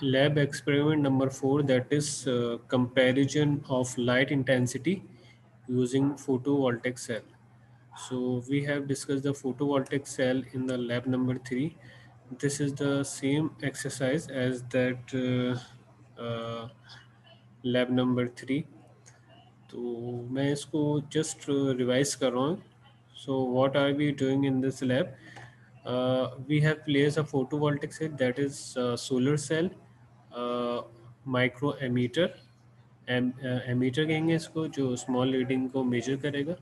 lab experiment number 4, that is comparison of light intensity using photovoltaic cell. So we have discussed the photovoltaic cell in the lab number 3. This is the same exercise as that lab number 3. तो मैं इसको just revise कर रहा हूँ. So what are we doing in this lab? We have placed a photovoltaic cell, that is solar cell, micro emitter. Emitter कहेंगे इसको, जो small reading को मेजर करेगा,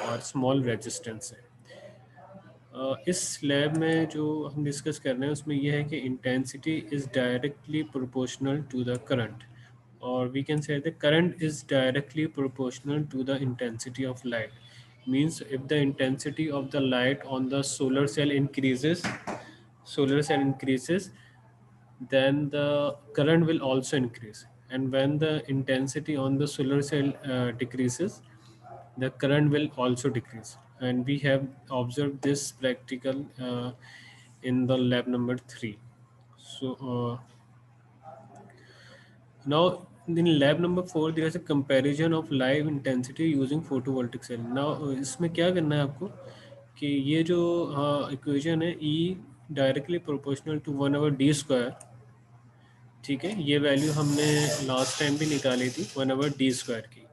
और स्मॉल रेजिस्टेंस है. इस लैब में जो हम डिस्कस कर रहे हैं उसमें यह है कि intensity is directly proportional to the current, और we can say the current is directly proportional to the intensity of light. means if the intensity of the light on the solar cell increases, then the current will also increase, and when the intensity on the solar cell decreases, the current will also decrease. And we have observed this practical in the lab number 3. So now in lab number 4 there is a comparison of live intensity using photovoltaic cell. Now इसमें क्या करना है आपको कि ये जो equation है E directly proportional to 1/d², ठीक है, ये वैल्यू हमने लास्ट टाइम भी निकाली थी 1/d² की.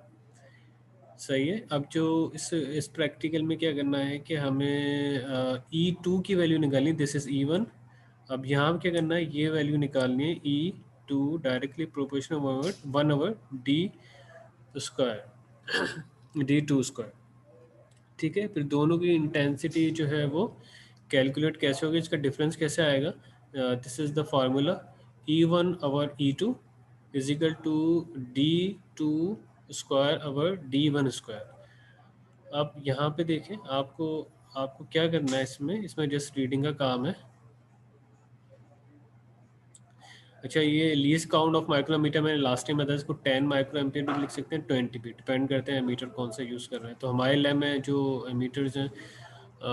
सही है. अब जो इस प्रैक्टिकल में क्या करना है कि हमें E2 की वैल्यू निकालनी, दिस इज E1. अब यहाँ क्या करना है, ये वैल्यू निकालनी है E2 directly proportional 1/d², d2². ठीक है. फिर दोनों की इंटेंसिटी जो है वो कैलकुलेट कैसे होगी, इसका डिफरेंस कैसे आएगा. This is the formula, E1/E2 is equal to d2²/d1². अब यहाँ पे देखें, आपको क्या करना है, इसमें जस्ट रीडिंग का काम है. अच्छा, ये लीस्ट काउंट ऑफ माइक्रोमीटर मैंने लास्ट टाइम बताया, इसको 10 माइक्रो एम्पियर भी लिख सकते हैं, 20 भी, डिपेंड करते हैं मीटर कौन सा यूज़ कर रहे हैं. तो हमारे लैब में जो मीटर्स हैं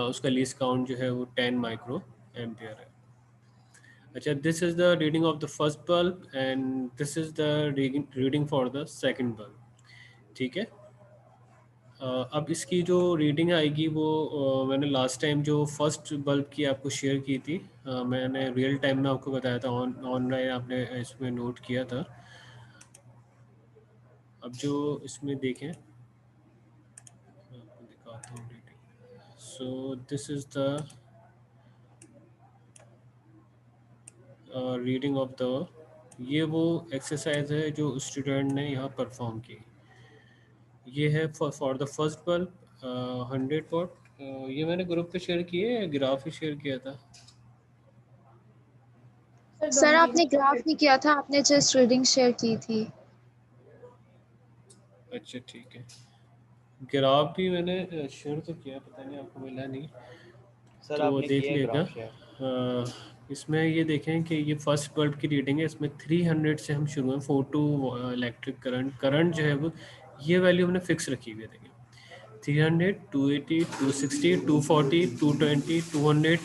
उसका लीस्ट काउंट जो है वो 10 माइक्रो एम्पियर है. अच्छा, this is the reading of the first bulb and this is the reading for the second bulb. ठीक है. अब इसकी जो रीडिंग आएगी वो मैंने लास्ट टाइम जो फर्स्ट बल्ब की आपको शेयर की थी, मैंने रियल टाइम में आपको बताया था, ऑनलाइन आपने इसमें नोट किया था. अब जो इसमें देखें, मैं आपको दिखाता हूँ reading. So this is the reading of the, ये वो एक्सरसाइज है जो स्टूडेंट ने यहाँ परफॉर्म की. ये है for the first bulb 100 what. ये मैंने ग्रुप पे शेयर किए या ग्राफ ही शेयर किया था. सर आपने ग्राफ नहीं किया था, आपने जस्ट रीडिंग शेयर की थी. अच्छा ठीक है. ग्राफ भी मैंने शेयर तो किया, पता नहीं आपको मिला नहीं. सर तो आपने देख किया है लिएगा. Graph share. इसमें ये देखें कि ये फर्स्ट बल्ब की रीडिंग है. इसमें 300 से हम शुरू हैं. फोटो इलेक्ट्रिक करंट जो है वो, ये वैल्यू हमने फिक्स रखी हुई है. देखिए 300, 280, 260, 240, 220, 200,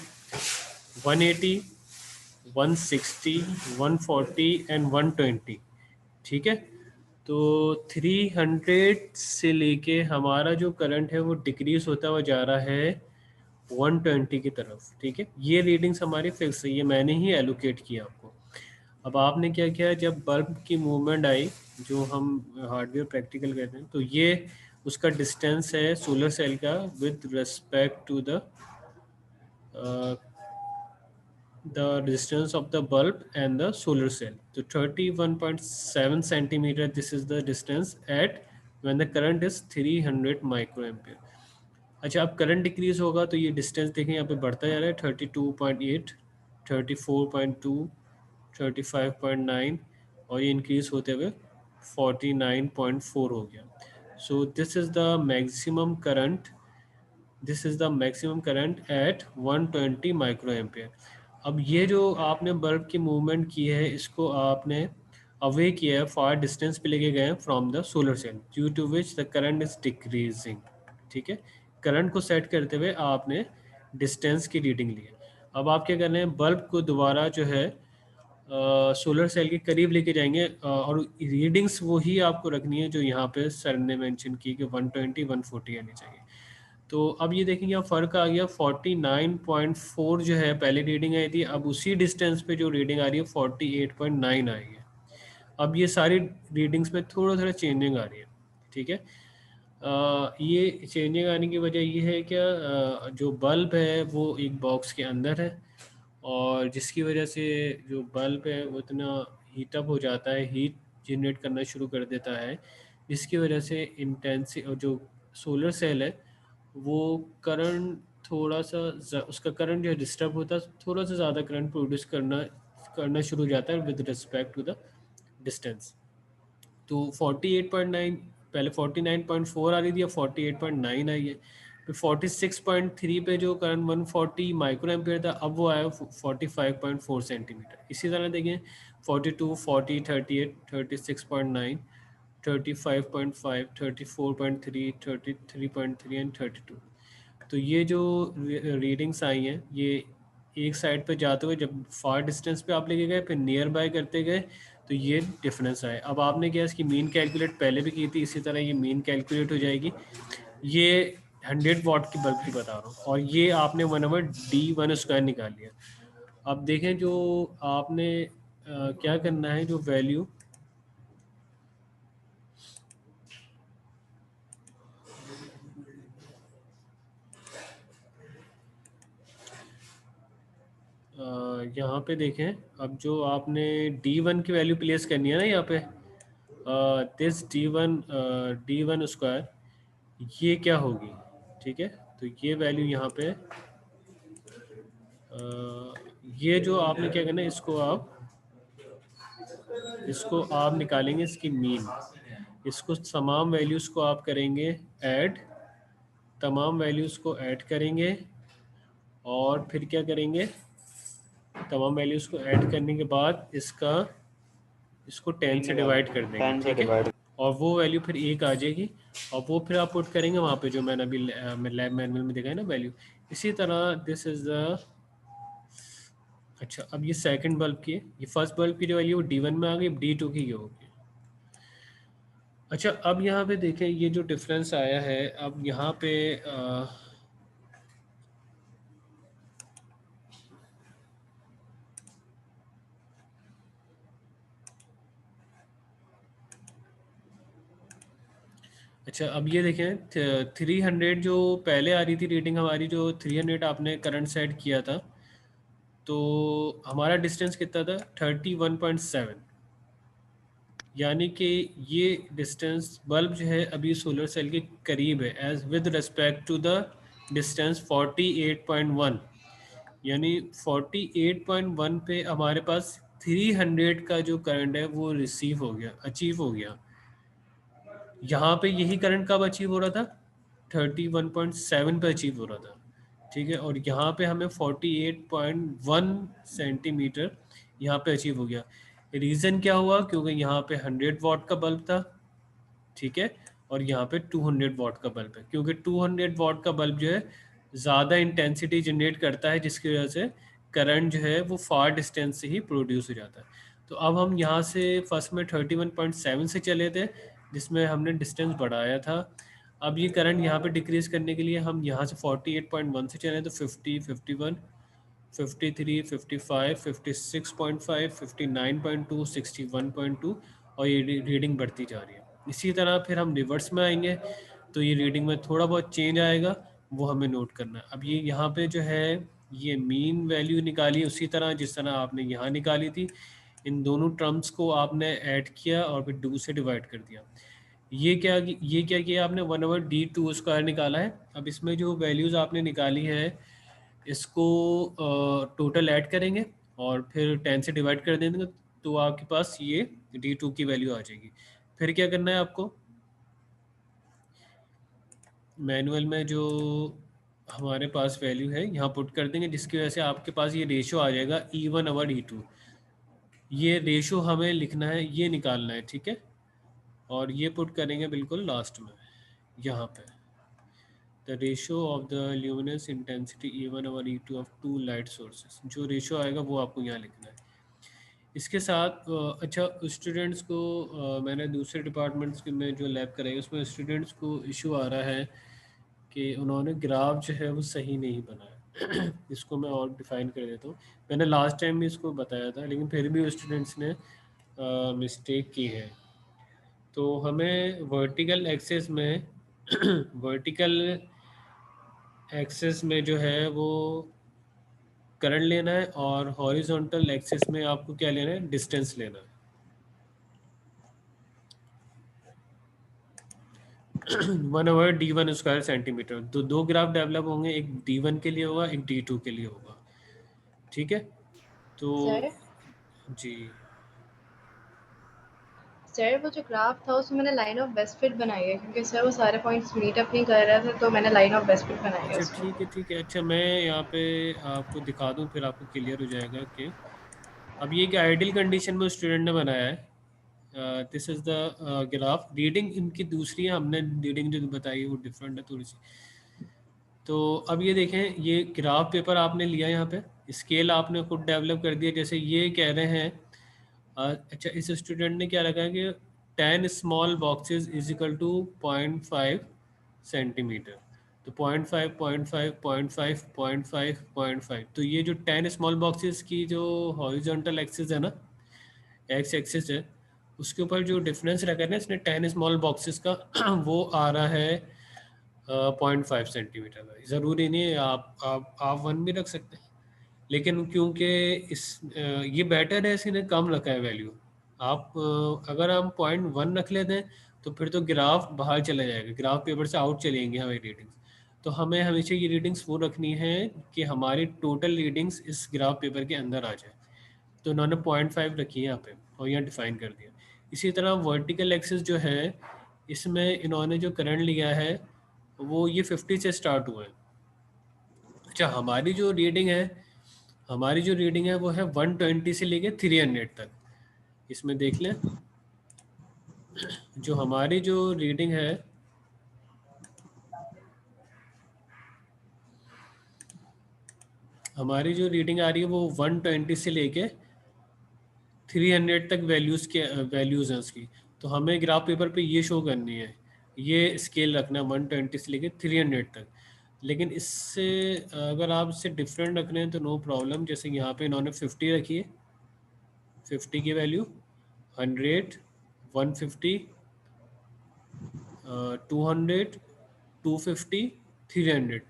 180, 160, 140 एंड 120. ठीक है. तो 300 से लेके हमारा जो करंट है वो डिक्रीज होता हुआ जा रहा है 120 की तरफ. ठीक है. ये रीडिंग्स हमारी फिक्स है, ये मैंने ही एलोकेट किया आपको. अब आपने क्या किया, जब बल्ब की मूवमेंट आई, जो हम हार्डवेयर प्रैक्टिकल कहते हैं, तो ये उसका डिस्टेंस है सोलर सेल का with respect to the distance of the bulb and the solar cell. So 31.7 centimeter, this is the distance at when the current is 300 microampere. अच्छा, अब करंट डिक्रीज होगा तो ये डिस्टेंस देखें यहाँ पे बढ़ता जा रहा है. 32.8, 34.2, 35.9, और ये इंक्रीज होते हुए 49.4 हो गया. So this is the maximum current, this is the maximum current eight 120 micro ampere. अब ये जो आपने बल्ब की मूवमेंट की है, इसको आपने अवे किया है, फार डिस्टेंस पे लेके गए from the solar cell, due to which the current is decreasing. ठीक है. करंट को सेट करते हुए आपने डिस्टेंस की रीडिंग ली है. अब आप क्या कर रहे हैं, बल्ब को दोबारा जो है सोलर सेल के करीब लेके जाएंगे और रीडिंग्स वही आपको रखनी है जो यहाँ पे सर ने मेंशन की कि 120 140 आनी चाहिए। तो अब ये देखेंगे अब फ़र्क आ गया 49.4 जो है पहले रीडिंग आई थी, अब उसी डिस्टेंस पे जो रीडिंग आ रही है 48.9 आई है। अब ये सारी रीडिंग्स में थोड़ा थोड़ा चेंजिंग आ रही है, ठीक है। ये चेंजिंग आने की वजह ये है कि जो बल्ब है वो एक बॉक्स के अंदर है और जिसकी वजह से जो बल्ब है वो इतना हीटअप हो जाता है, हीट जनरेट करना शुरू कर देता है, जिसकी वजह से इंटेंसी और जो सोलर सेल है वो करंट थोड़ा सा उसका करंट जो है डिस्टर्ब होता है, थोड़ा सा ज़्यादा करंट प्रोड्यूस करना करना शुरू हो जाता है with respect to the distance. तो 48.9 पहले 49.4 आ रही थी, अब 48.9 आई है। फिर 46.3 पे जो करंट 140 माइक्रो एम्पियर था अब वो आया 45.4 सेंटीमीटर। इसी तरह देखें 42 40 38 36.9 35.5 34.3 33.3 एंड 32। तो ये जो रीडिंग्स आई हैं ये एक साइड पे जाते हुए जब फार डिस्टेंस पे आप लेके गए फिर नियर बाय करते गए तो ये डिफरेंस आए। अब आपने क्या इसकी मीन कैलकुलेट पहले भी की थी, इसी तरह ये मीन कैलकुलेट हो जाएगी। ये 100 वाट की बल्ब की बता रहा हूँ और ये आपने 1/D1² निकाल लिया। अब देखें जो आपने क्या करना है, जो वैल्यू यहाँ पे देखें, अब जो आपने D1 की वैल्यू प्लेस करनी है ना यहाँ पे, दिस D1 ये क्या होगी, ठीक है। तो ये वैल्यू यहाँ पे ये जो आपने क्या करना है इसको आप निकालेंगे इसकी मीन, इसको तमाम वैल्यूज़ को आप करेंगे ऐड, तमाम वैल्यूज़ को ऐड करेंगे और फिर क्या करेंगे, तमाम वैल्यूज़ को ऐड करने के बाद इसको 10 से डिवाइड कर देंगे, 10 से ठीक है। डिवाइड। और वो वैल्यू फिर एक आ जाएगी और वो फिर आप पुट करेंगे वहाँ पे जो मैंने अभी लैब मैनुअल में दिखाया ना वैल्यू। इसी तरह दिस इज़ द, अच्छा अब ये सेकंड बल्ब की है, ये फर्स्ट बल्ब की जो वैल्यू वो D1 में आ गई, D2 की ये होगी। अच्छा अब यहाँ पे देखें ये जो डिफरेंस आया है, अब यहाँ पे अच्छा अब ये देखें 300 जो पहले आ रही थी रीडिंग हमारी, जो 300 आपने करंट सेट किया था तो हमारा डिस्टेंस कितना था 31.7, यानी कि ये डिस्टेंस बल्ब जो है अभी सोलर सेल के करीब है as with respect to the distance 48.1, यानी 48.1 पे हमारे पास 300 का जो करंट है वो रिसीव हो गया, अचीव हो गया। यहाँ पे यही करंट कब अचीव हो रहा था 31.7 पे अचीव हो रहा था, ठीक है। और यहाँ पे हमें 48.1 सेंटीमीटर यहाँ पे अचीव हो गया। रीज़न क्या हुआ, क्योंकि यहाँ पे 100 वाट का बल्ब था, ठीक है, और यहाँ पे 200 वाट का बल्ब है, क्योंकि 200 वाट का बल्ब जो है ज़्यादा इंटेंसिटी जनरेट करता है जिसकी वजह से करंट जो है वो फार डिस्टेंस से ही प्रोड्यूस हो जाता है। तो अब हम यहाँ से फर्स्ट में 31.7 से चले थे जिसमें हमने डिस्टेंस बढ़ाया था। अब ये करंट यहाँ पे डिक्रीज करने के लिए हम यहाँ से 48.1 से चले तो 50 51 53 55 56.5 59.2 61.2 और ये रीडिंग बढ़ती जा रही है। इसी तरह फिर हम रिवर्स में आएंगे तो ये रीडिंग में थोड़ा बहुत चेंज आएगा, वो हमें नोट करना है। अब ये यहाँ पे जो है ये मीन वैल्यू निकाली उसी तरह जिस तरह आपने यहाँ निकाली थी, इन दोनों टर्म्स को आपने ऐड किया और फिर 2 से डिवाइड कर दिया। ये क्या किया आपने 1/D2² निकाला है। अब इसमें जो वैल्यूज़ आपने निकाली है इसको टोटल ऐड करेंगे और फिर 10 से डिवाइड कर देंगे तो आपके पास ये D2 की वैल्यू आ जाएगी। फिर क्या करना है आपको, मैनुअल में जो हमारे पास वैल्यू है यहाँ पुट कर देंगे जिसकी वजह से आपके पास ये रेशो आ जाएगा E1/E2। ये रेशो हमें लिखना है, ये निकालना है, ठीक है। और ये पुट करेंगे बिल्कुल लास्ट में यहाँ पे, the ratio of the luminous intensity E1/E2 of two light sources, जो रेशो आएगा वो आपको यहाँ लिखना है। इसके साथ अच्छा स्टूडेंट्स को मैंने दूसरे डिपार्टमेंट्स के में जो लैब कराई उसमें स्टूडेंट्स को इशू आ रहा है कि उन्होंने ग्राफ जो है वो सही नहीं बनाया। इसको मैं और डिफाइन कर देता हूँ। मैंने लास्ट टाइम भी इसको बताया था, लेकिन फिर भी स्टूडेंट्स ने मिस्टेक की है। तो हमें वर्टिकल एक्सेस में वर्टिकल एक्सेस में जो है वो करंट लेना है, और हॉरिजॉन्टल एक्सिस में आपको क्या लेना है, डिस्टेंस लेना है। 1/d1² centimetre. तो दो ग्राफ डेवलप होंगे, एक d1 के लिए होगा, एक d2 के लिए होगा। ठीक है, तो सर जी सर वो जो ग्राफ था उसमें मैंने लाइन ऑफ बेस्ट फिट बनाई है, क्योंकि सर वो सारे पॉइंट्स मीट अप नहीं कर रहे थे, तो मैंने लाइन ऑफ बेस्ट फिट बनाई है अच्छा उसमें। ठीक है ठीक है। अच्छा मैं यहाँ पे आपको दिखा दूँ, फिर आपको क्लियर हो जाएगा कि अब ये एक आइडियल कंडीशन में स्टूडेंट ने बनाया है। This is the graph. Reading इनकी दूसरी है, हमने रीडिंग जो बताई वो डिफरेंट है थोड़ी सी। तो अब ये देखें, ये ग्राफ पेपर आपने लिया, यहाँ पे स्केल आपने खुद डेवलप कर दिया। जैसे ये कह रहे हैं अच्छा इस स्टूडेंट ने क्या रखा है कि 10 small boxes is equal to 0.5 centimetre. तो 0.5 0.5 0.5 0.5 0.5। तो ये जो 10 स्मॉल बॉक्सेस की जो हॉरिजॉन्टल एक्सिस है ना, एक्स एक्सिस है, उसके ऊपर जो डिफरेंस रखा है ना इसने 10 स्मॉल बॉक्सेस का वो आ रहा है 0.5 सेंटीमीटर का। ज़रूरी नहीं है आप 1 भी रख सकते हैं, लेकिन क्योंकि ये बेटर है इसने कम रखा है वैल्यू। आप अगर हम 0.1 रख लेते हैं तो फिर तो ग्राफ बाहर चला जाएगा, ग्राफ पेपर से आउट चलेंगे हमारी रीडिंग्स। तो हमें हमेशा ये रीडिंग्स वो रखनी है कि हमारी टोटल रीडिंग्स इस ग्राफ पेपर के अंदर आ जाए। तो इन्होंने 0.5 रखी है यहाँ पे और यहाँ डिफाइन कर दिया। इसी तरह वर्टिकल एक्सिस जो है, इसमें इन्होंने जो करंट लिया है वो ये 50 से स्टार्ट हुआ है। अच्छा हमारी जो रीडिंग है वो है 120 से लेके 300 तक। इसमें देख लें, जो हमारी जो रीडिंग है हमारी जो रीडिंग आ रही है वो 120 से लेके 300 तक वैल्यूज़ हैं उसकी। तो हमें ग्राफ पेपर पे ये शो करनी है, ये स्केल रखना है 120 से लेके 300 तक। लेकिन इससे अगर आप इससे डिफरेंट रख रहे हैं तो नो प्रॉब्लम। जैसे यहाँ पे इन्होंने 50 रखी है, 50 की वैल्यू, 100, 150, 200, 250, 300।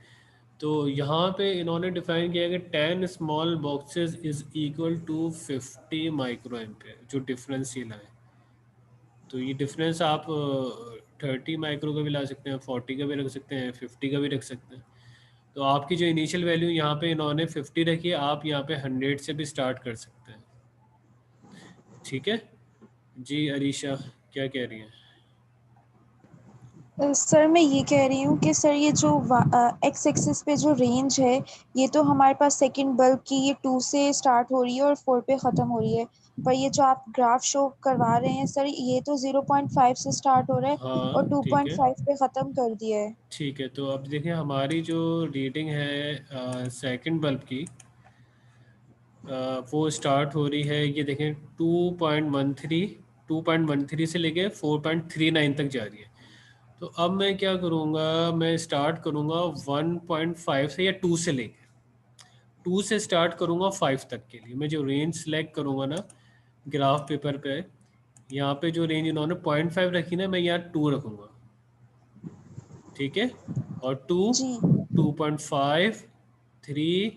तो यहाँ पे इन्होंने डिफाइन किया कि 10 small boxes is equal to 50 micro ampere, जो डिफरेंस ये लाए। तो ये डिफरेंस आप 30 माइक्रो का भी ला सकते हैं, 40 का भी रख सकते हैं, 50 का भी रख सकते हैं। तो आपकी जो इनिशियल वैल्यू यहाँ पे इन्होंने 50 रखी है, आप यहाँ पे 100 से भी स्टार्ट कर सकते हैं। ठीक है जी। अरीशा क्या कह रही हैं? सर मैं ये कह रही हूँ कि सर ये जो एक्स एक्सिस पे जो रेंज है, ये तो हमारे पास सेकंड बल्ब की ये 2 से स्टार्ट हो रही है और 4 पे ख़त्म हो रही है। पर ये जो आप ग्राफ शो करवा रहे हैं सर, ये तो 0.5 से स्टार्ट हो रहा है और हाँ ठीक है 2.5 पे ख़त्म कर दिया है। ठीक है। तो अब देखिए हमारी जो रीडिंग है सेकंड बल्ब की, वो स्टार्ट हो रही है, ये देखें 2.13 से लेके 4.39 तक जा रही है। तो अब मैं क्या करूँगा, मैं स्टार्ट करूँगा 1.5 से या 2 से लेके 2 से स्टार्ट करूँगा 5 तक के लिए। मैं जो रेंज सेलेक्ट करूँगा ना ग्राफ पेपर पे, यहाँ पे जो रेंज इन्होंने 0.5 रखी ना, मैं यहाँ 2 रखूँगा। ठीक है, और 2, जी 2.5, 3,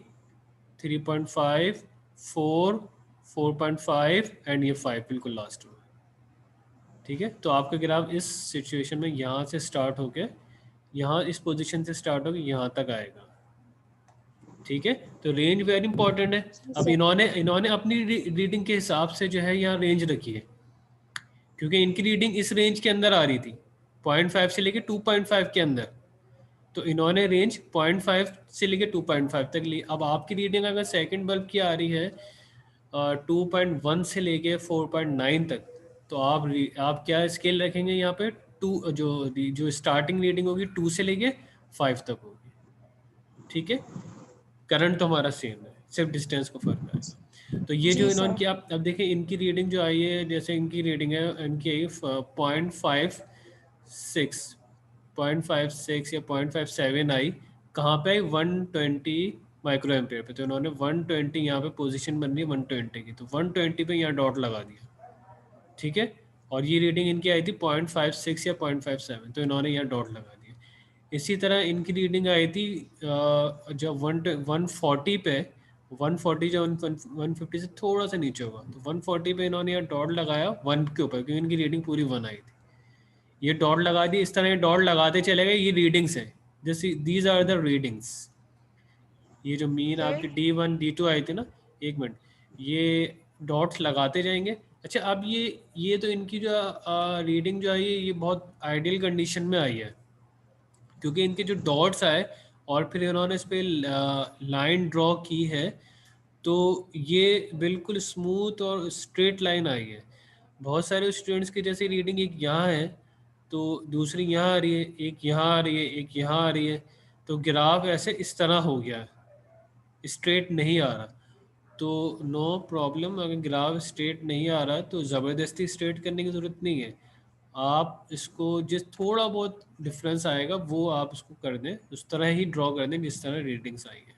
3.5, 4, 4.5 एंड ये 5 बिल्कुल लास्ट में। ठीक है, तो आपका ग्राफ इस सिचुएशन में यहाँ से स्टार्ट होके यहाँ इस पोजीशन से स्टार्ट होकर यहाँ तक आएगा। ठीक है, तो रेंज वेरी इंपॉर्टेंट है। जी अब सर। इन्होंने अपनी रीडिंग के हिसाब से जो है यहाँ रेंज रखी है, क्योंकि इनकी रीडिंग इस रेंज के अंदर आ रही थी 0.5 से लेके 2.5 के अंदर। तो इन्होंने रेंज 0.5 से लेके 2.5 तक ली। अब आपकी रीडिंग अगर सेकंड बल्ब की आ रही है 2.1 से लेके 4.9 तक, तो आप क्या स्केल रखेंगे यहाँ पे, टू जो स्टार्टिंग रीडिंग होगी 2 से लेके 5 तक होगी। ठीक है, करंट तो हमारा सेम है, सिर्फ डिस्टेंस का फर्क आएगा। तो ये जी जो इन्होंने सर। किया, अब देखिए इनकी रीडिंग जो आई है, जैसे इनकी रीडिंग है, इनकी आई 0.56 0.56 या 0.57 आई, कहाँ पे आई 120 माइक्रो एम्पियर पे। तो इन्होंने 120 यहाँ पे पोजीशन बन रही है 120 की, तो 120 पे यहाँ डॉट लगा दिया, ठीक है। और ये रीडिंग इनकी आई थी 0.56 या 0.57, तो इन्होंने यहाँ डॉट लगा दिया। इसी तरह इनकी रीडिंग आई थी जब 140 पे, 140 जो 150 से थोड़ा सा नीचे होगा, तो 140 पे इन्होंने यहाँ डॉट लगाया 1 के ऊपर, क्योंकि इनकी रीडिंग पूरी 1 आई थी। ये डॉट लगा दी, इस तरह ये डॉट लगाते चले गए, ये रीडिंग्स है, दीज आर द रीडिंग्स। ये जो मीन Sir? आपकी D1 D2 आई थी ना, एक मिनट, ये डॉट्स लगाते जाएंगे। अच्छा, अब ये तो इनकी जो रीडिंग जो आई है, ये बहुत आइडियल कंडीशन में आई है, क्योंकि इनके जो डॉट्स आए और फिर इन्होंने इस पर लाइन ड्रॉ की है, तो ये बिल्कुल स्मूथ और स्ट्रेट लाइन आई है। बहुत सारे स्टूडेंट्स की जैसे रीडिंग एक यहाँ है, तो दूसरी यहाँ आ रही है, एक यहाँ आ रही है, एक यहाँ आ रही है, तो ग्राफ ऐसे इस तरह हो गया है, स्ट्रेट नहीं आ रहा। तो नो प्रॉब्लम, अगर ग्राफ स्ट्रेट नहीं आ रहा तो ज़बरदस्ती स्ट्रेट करने की ज़रूरत नहीं है। आप इसको जिस थोड़ा बहुत डिफरेंस आएगा वो आप उसको कर दें, उस तरह ही ड्रॉ कर दें जिस तरह रीडिंग्स आई है।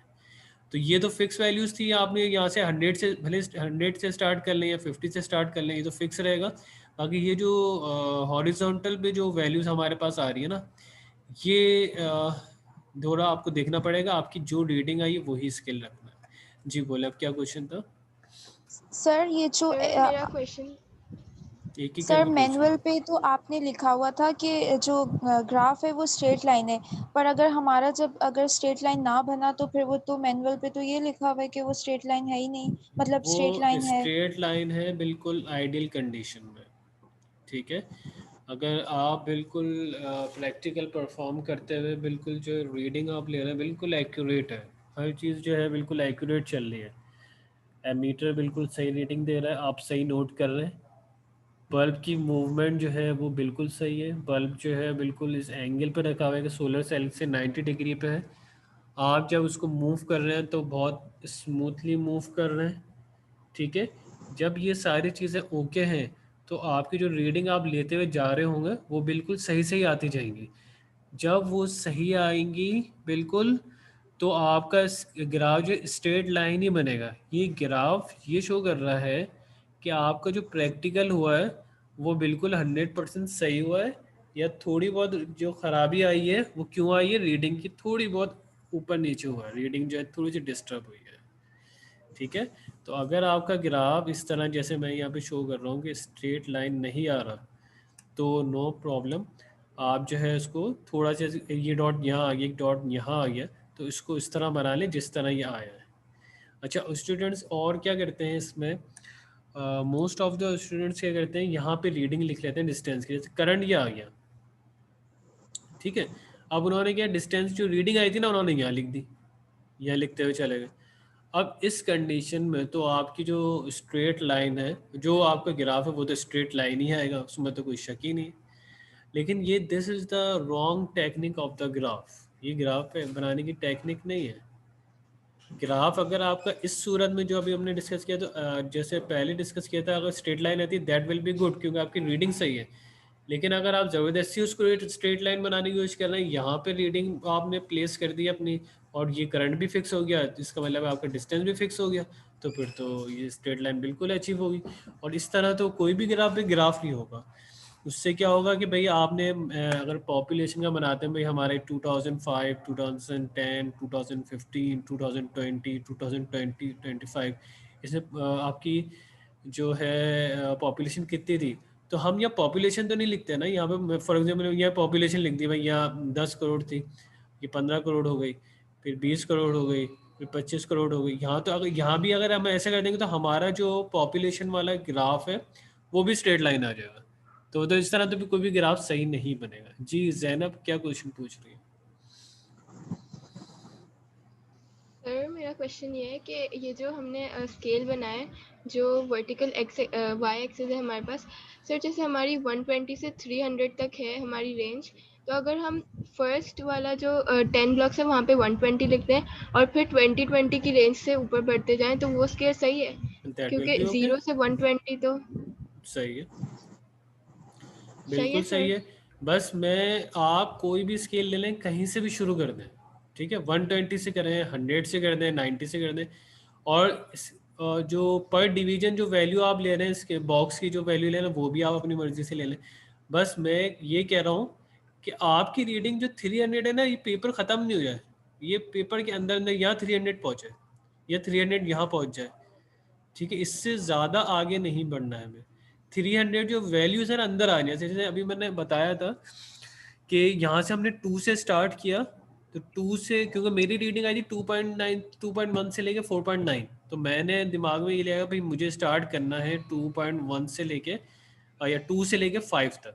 तो ये तो फिक्स वैल्यूज़ थी, आपने यहाँ से 100 से, भले 100 से स्टार्ट कर लें या 50 से स्टार्ट कर लें, ये तो फिक्स रहेगा। बाकी ये जो हॉरिजॉन्टल पे जो वैल्यूज़ हमारे पास आ रही है ना, ये थोड़ा आपको देखना पड़ेगा, आपकी जो रीडिंग आई है वही स्केल रखना है। जी बोले, अब क्या क्वेश्चन था? सर ये जो Sir, मेरा क्वेश्चन एक ही सर करके पूछना। मैनुअल पे तो आपने लिखा हुआ था कि जो ग्राफ है वो स्ट्रेट लाइन है, पर अगर हमारा जब अगर स्ट्रेट लाइन ना बना तो फिर वो तो मैनुअल पे तो ये लिखा हुआ है कि वो स्ट्रेट लाइन है ही नहीं, मतलब वो स्ट्रेट लाइन है। स्ट्रेट लाइन है बिल्कुल आइडियल कंडीशन में, ठीक है। अगर आप बिल्कुल प्रैक्टिकल परफॉर्म करते हुए बिल्कुल जो रीडिंग आप ले रहे हैं बिल्कुल एक्यूरेट है, हर चीज़ जो है बिल्कुल एक्यूरेट चल रही है, एमीटर बिल्कुल सही रीडिंग दे रहा है, आप सही नोट कर रहे हैं, बल्ब की मूवमेंट जो है वो बिल्कुल सही है, बल्ब जो है बिल्कुल इस एंगल पर रखा हुआ है कि सोलर सेल से 90 डिग्री पे है। आप जब उसको मूव कर रहे हैं तो बहुत स्मूथली मूव कर रहे हैं, ठीक है। जब ये सारी चीज़ें ओके हैं, तो आपकी जो रीडिंग आप लेते हुए जा रहे होंगे वो बिल्कुल सही सही आती जाएंगी। जब वो सही आएंगी बिल्कुल, तो आपका ग्राफ जो स्ट्रेट लाइन ही बनेगा। ये ग्राफ ये शो कर रहा है कि आपका जो प्रैक्टिकल हुआ है वो बिल्कुल 100% सही हुआ है, या थोड़ी बहुत जो खराबी आई है वो क्यों आई है, रीडिंग की थोड़ी बहुत ऊपर नीचे हुआ है, रीडिंग जो है थोड़ी सी डिस्टर्ब हुई है, ठीक है। तो अगर आपका ग्राफ इस तरह जैसे मैं यहाँ पे शो कर रहा हूँ कि स्ट्रेट लाइन नहीं आ रहा, तो नो प्रॉब्लम, आप जो है इसको थोड़ा सा, ये डॉट यहाँ आ गया, एक डॉट यहाँ आ गया, तो इसको इस तरह बना लें जिस तरह ये आया है। अच्छा, स्टूडेंट्स और क्या करते हैं इसमें, मोस्ट ऑफ द स्टूडेंट्स क्या करते हैं, यहाँ पे रीडिंग लिख लेते हैं डिस्टेंस की, जैसे करंट ये आ गया, ठीक है। अब उन्होंने क्या, डिस्टेंस जो रीडिंग आई थी ना उन्होंने यहाँ लिख दी, यहाँ लिखते हुए चले गए। अब इस कंडीशन में तो आपकी जो स्ट्रेट लाइन है, जो आपका ग्राफ है वो तो स्ट्रेट लाइन ही आएगा, उसमें तो कोई शक ही नहीं। लेकिन ये this is the wrong technique of the graph, ये ग्राफ बनाने की टेक्निक नहीं है। ग्राफ अगर आपका इस सूरत में जो अभी हमने डिस्कस किया, तो जैसे पहले डिस्कस किया था, अगर स्ट्रेट लाइन आती है दैट विल बी गुड, क्योंकि आपकी रीडिंग सही है। लेकिन अगर आप ज़बरदस्ती उसको स्ट्रेट लाइन बनाने की कोशिश कर रहे हैं, यहाँ पे रीडिंग आपने प्लेस कर दी अपनी, और ये करंट भी फिक्स हो गया, जिसका मतलब है आपका डिस्टेंस भी फिक्स हो गया, तो फिर तो ये स्ट्रेट लाइन बिल्कुल अचीव होगी। और इस तरह तो कोई भी ग्राफ नहीं होगा। उससे क्या होगा कि भाई आपने अगर पॉपुलेशन का बनाते हैं, भाई हमारे 2005, 2010, 2015, 2020, 2020, 25, इसमें आपकी जो है पॉपुलेशन कितनी थी, तो हम यहाँ पॉपुलेशन तो नहीं लिखते ना, यहाँ पे फॉर एग्जाम्पल यहाँ पॉपुलेशन लिख दी, भाई यहाँ 10 करोड़ थी, ये 15 करोड़ हो गई, फिर 20 करोड़ हो गई, फिर 25 करोड़ हो गई। यहाँ तो अगर यहाँ भी अगर हम ऐसे कर देंगे तो हमारा जो पॉपुलेशन वाला ग्राफ है वो भी स्ट्रेट लाइन आ जाएगा। तो इस तरह तो भी कोई भी ग्राफ सही नहीं बनेगा। जी जैनब, क्या क्वेश्चन पूछ रही है? सर मेरा क्वेश्चन ये है कि ये जो हमने स्केल बनाया है, जो वर्टिकल वाई एक्सिस है हमारे पास, सर जैसे हमारी 120 से 300 तक है हमारी रेंज, तो अगर हम फर्स्ट वाला जो 10 ब्लॉक्स है वहाँ पे 120 लिखते हैं और फिर 20 की रेंज से ऊपर बढ़ते जाएं, तो वो स्केल सही है? दैट विल क्योंकि बी ओके। 0 से 120 तो सही है, सही है बिल्कुल सही सर। है। बस मैं आप कोई भी स्केल ले लें, कहीं से भी शुरू कर दें, ठीक है, 120 से करें, 100 से कर दें, 90 से कर दें। और जो पर डिवीजन जो वैल्यू आप ले रहे हैं इसके बॉक्स की जो वैल्यू ले रहे हैं वो भी आप अपनी मर्जी से ले लें। बस मैं ये कह रहा हूँ कि आपकी रीडिंग जो 300 है ना, ये पेपर ख़त्म नहीं हो जाए, ये पेपर के अंदर अंदर यहाँ 300 पहुँचे या 300 यहाँ पहुँच जाए, ठीक है, इससे ज़्यादा आगे नहीं बढ़ना है हमें। 300 जो वैल्यूज़ है ना अंदर आ जाए, जैसे अभी मैंने बताया था कि यहाँ से हमने 2 से स्टार्ट किया, तो 2 से, क्योंकि मेरी रीडिंग आई थी 2.9 2.1 से लेके 4.9, तो मैंने दिमाग में ये लिया भाई मुझे स्टार्ट करना है 2.1 से लेके या 2 से लेके 5 तक।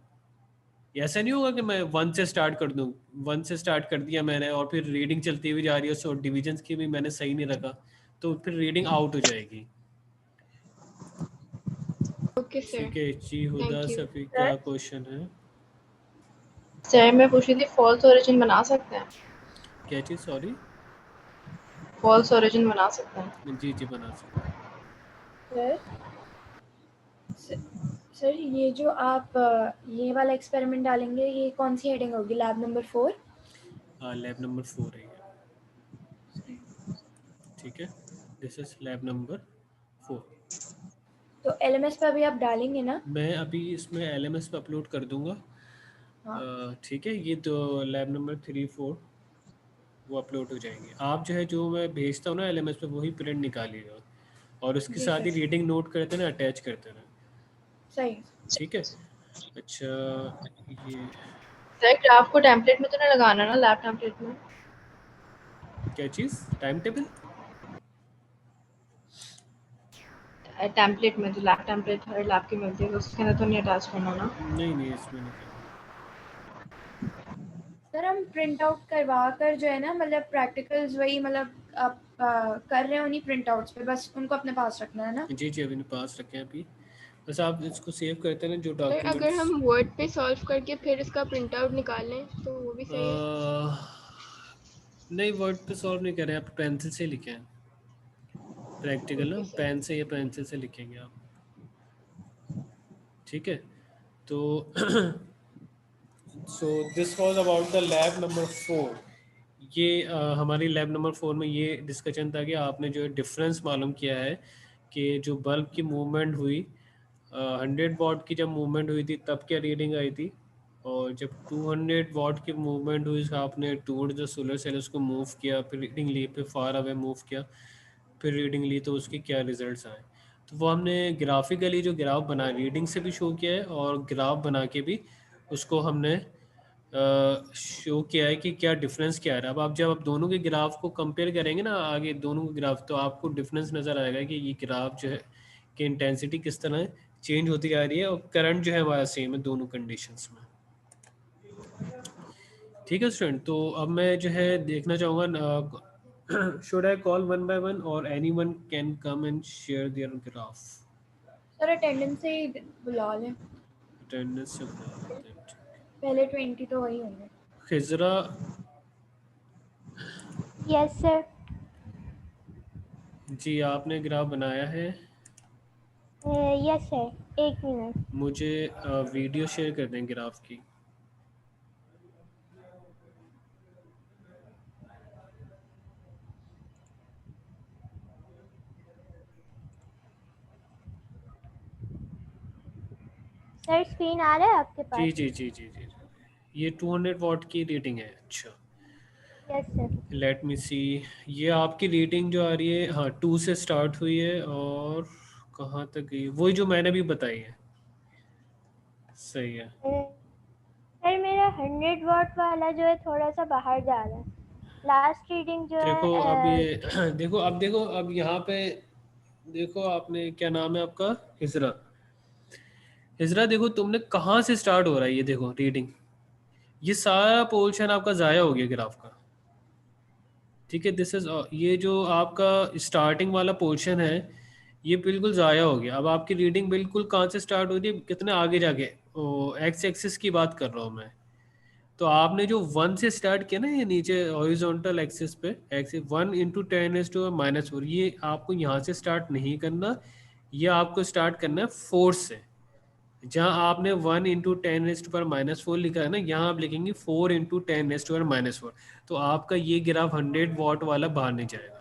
ऐसा नहीं होगा कि मैं 1 से स्टार्ट कर दूं, 1 से स्टार्ट कर दिया मैंने और फिर रीडिंग चलती हुई जा रही है, सो डिविजन्स की भी मैंने सही नहीं रखा, तो फिर रीडिंग आउट हो जाएगी। ओके सर, ठीक है जी, हुदा थैंक यू। सफ़ी क्या क्वेश्चन है? सर मैं पूछ रही थी फॉल्स ओरिजिन बना सकते हैं? क्या चीज़? सॉरी। फॉल्स ओरिजिन बना सकते हैं? जी जी बना सकते हैं। सर ये जो आप ये वाला एक्सपेरिमेंट डालेंगे, ये कौन सी हेडिंग होगी? Lab number 4? लैब नंबर 4 है ये, ठीक है, दिस इज लैब नंबर 4। तो LMS पे अभी आप डालेंगे ना? मैं अभी इसमें LMS पे अपलोड कर दूंगा। हाँ। ठीक है, ये तो लैब नंबर 3 4 वो अपलोड हो जाएंगे। आप जो है जो मैं भेजता हूँ ना LMS पे वही प्रिंट निकालिएगा और उसके जी साथ ही सर। रीडिंग नोट करते ना अटैच करते ना, सही। ठीक है। अच्छा ये सर ग्राफ को टेम्पलेट में तो नहीं लगाना ना, लैब टेम्पलेट में? क्या चीज़? Time table? टेम्पलेट में जो लैब टेम्पलेट हर लैब की मिलती है उसके अंदर तो नहीं अटैच करना ना? नहीं नहीं इसमें नहीं करना। सर हम प्रिंट आउट करवा कर जो है ना, मतलब प्रैक्टिकल्स वही, मतलब आप कर रहे हो उन्हीं प्रिंट आउट्स पे, बस उनको अपने पास रखना है ना? जी जी अभी पास रखे हैं अभी, बस आप इसको सेव करते हैं ना जो सर अगर डॉक्यूमेंट्स। हम वर्ड पे सॉल्व करके फिर इसका प्रिंट आउट निकाल लें तो वो भी सही है। नहीं वर्ड पे सॉल्व नहीं कर रहे हैं, आप पेंसिल से लिखें, प्रैक्टिकल ना ओके सर। पेन से या पेंसिल से लिखेंगे आप, ठीक है। तो so this was about the lab number 4। ये हमारी लैब नंबर 4 में ये डिस्कशन था कि आपने जो डिफरेंस मालूम किया है कि जो बल्ब की मूवमेंट हुई 100 वॉट की जब मूवमेंट हुई थी तब क्या रीडिंग आई थी, और जब 200 वॉट की मूवमेंट हुई आपने टूवर्ड द सोलर सेल उसको मूव किया, फिर रीडिंग ली, फिर फार अवे मूव किया, फिर रीडिंग ली, तो उसके क्या रिजल्ट्स आए। तो वो हमने ग्राफिकली जो ग्राफ बना रीडिंग से भी शो किया है और ग्राफ बना के भी उसको हमने शो किया है कि क्या डिफरेंस क्या है। अब आप जब आप दोनों के ग्राफ को कंपेयर करेंगे ना आगे दोनों के ग्राफ, तो आपको डिफरेंस नज़र आएगा कि ये ग्राफ जो है कि इंटेंसिटी किस तरह चेंज होती जा रही है और करंट जो है हमारा सेम है दोनों कंडीशंस में, ठीक है स्टूडेंट। तो अब मैं जो है देखना चाहूँगा should I call one by one or anyone can come and share their graph? Sir attendance से ही बुला लें, अटेंडेंस से बुला लेते हैं, ठीक। पहले 20 तो वही होंगे। खिजरा, यस सर। जी आपने ग्राफ बनाया है? Yes sir, 1 minute. मुझे वीडियो शेयर कर दें ग्राफ की। सर स्क्रीन आ रहा है आपके पास? जी जी जी जी जी ये 200 वॉट की रीडिंग है। अच्छा यस सर। लेट मी सी, ये आपकी रीडिंग जो आ रही है हाँ 2 से स्टार्ट हुई है और कहाँ तक गई, वही जो मैंने भी बताई है, सही है। सर मेरा 100 वॉट वाला जो है थोड़ा सा बाहर जा रहा है, लास्ट रीडिंग जो देखो है अब ये देखो अब यहाँ पे देखो, आपने क्या नाम है आपका? हिजरा। हिजरा देखो तुमने कहाँ से स्टार्ट हो रहा है, ये देखो रीडिंग, ये सारा पोर्शन आपका ज़ाया हो गया ग्राफ का, ठीक है। दिस इज ये जो आपका स्टार्टिंग वाला पोर्शन है ये बिल्कुल ज़ाया हो गया। अब आपकी रीडिंग बिल्कुल कहाँ से स्टार्ट हो रही है, कितने आगे जाके, एक्स एक्सिस की बात कर रहा हूँ मैं। तो आपने जो 1 से स्टार्ट किया ना, ये नीचे हॉरिजॉन्टल एक्सिस पे एक्सिस 1 × 10⁻⁴, ये आपको यहाँ से स्टार्ट नहीं करना, ये आपको स्टार्ट करना है 4 से। जहाँ आपने 1 इंटू 10⁻⁻4 लिखा है ना, यहाँ आप लिखेंगे 4 इंटू 10⁻⁻4। तो आपका ये ग्राफ 100 वॉट वाला बाहर नहीं जाएगा।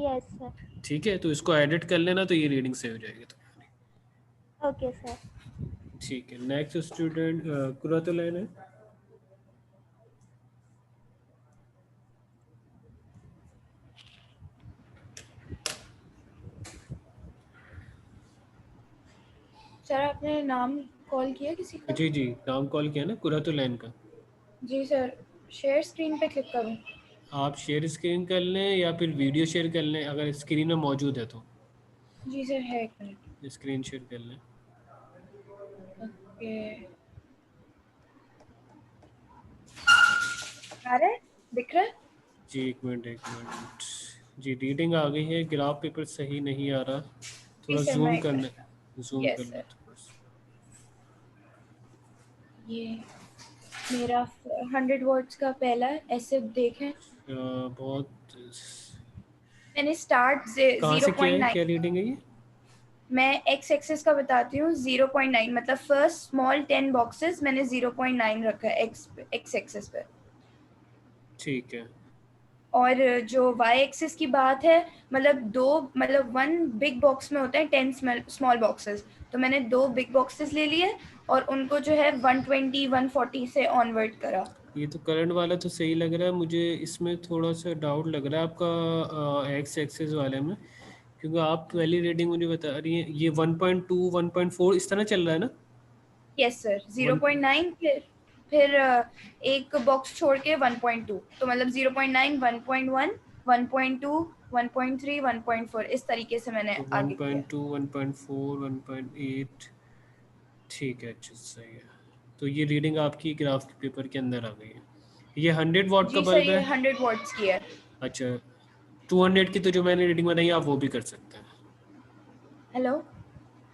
Yes sir. ठीक है, तो इसको एडिट कर लेना, तो ये रीडिंग सेव हो जाएगी तुम्हारी। Okay sir. ठीक है, नेक्स्ट स्टूडेंट कुरातुलैन है। सर आपने नाम कॉल किया किसी का? जी जी, नाम कॉल किया ना कुरातुलैन का। जी सर, शेयर स्क्रीन पे क्लिक करूँ? आप शेयर स्क्रीन कर लें या फिर वीडियो शेयर कर लें, अगर स्क्रीन में मौजूद है तो। जी सर है, एक मिनट। स्क्रीन शेयर कर लें। ओके, आ रहा है, दिख रहा है? जी एक मिनट। जी रीडिंग आ गई है, ग्राफ पेपर सही नहीं आ रहा, थोड़ा जी सर, जूम मैं करने, जूम यस कर सर। लें थोड़ा सा। ये मेरा 100 वॉट्स का पहला ऐसे देखें, बहुत मैंने स्टार्ट कहाँ से किया है, 0.9, क्या रीडिंग है ये? मैं एक्स एक्सेस का बताती हूँ। 0.9 मतलब फर्स्ट स्मॉल 10 बॉक्सेस मैंने 0.9 रखा है एक्स एक्सेस पे। ठीक है, और जो वाई एक्सिस की बात है, मतलब 1 बिग बॉक्स में होते हैं 10 स्मॉल बॉक्सेस, तो मैंने 2 बिग बॉक्सेस ले लिए और उनको जो है 120 140 से ऑनवर्ड करा। ये तो करंट वाला तो सही लग रहा है मुझे, इसमें थोड़ा सा डाउट लग रहा है आपका एक्स एक्सेस वाले में, क्योंकि आप पहली रीडिंग मुझे बता रही हैं ये 1.2 1.4 इस तरह चल रहा है ना। यस सर, 0.9 फिर एक बॉक्स छोड़ के 1.2, तो मतलब 0.9 1.1 1.2 1.3 1.4 इस तरीके से मैंने तो आगे किया। 1.2 1.4 1.8 ठीक है, अच्छा सही है। तो ये रीडिंग आपकी ग्राफ पेपर के अंदर आ गई है। ये 100 वॉट का जी सर, बल्ब ये है। 100 वॉट्स की है। अच्छा, 200 की तो जो मैंने रीडिंग बनाई आप वो भी कर सकते हैं। हेलो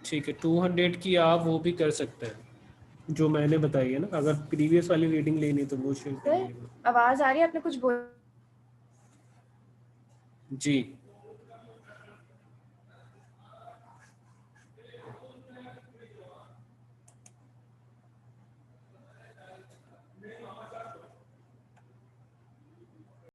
ठीक है, 200 की आप वो भी कर सकते हैं जो मैंने बताई है ना। अगर प्रीवियस वाली रीडिंग लेनी तो वो शेयर कर सर, लीजिएगा। आवाज आ रही है? आपने कुछ बोल जी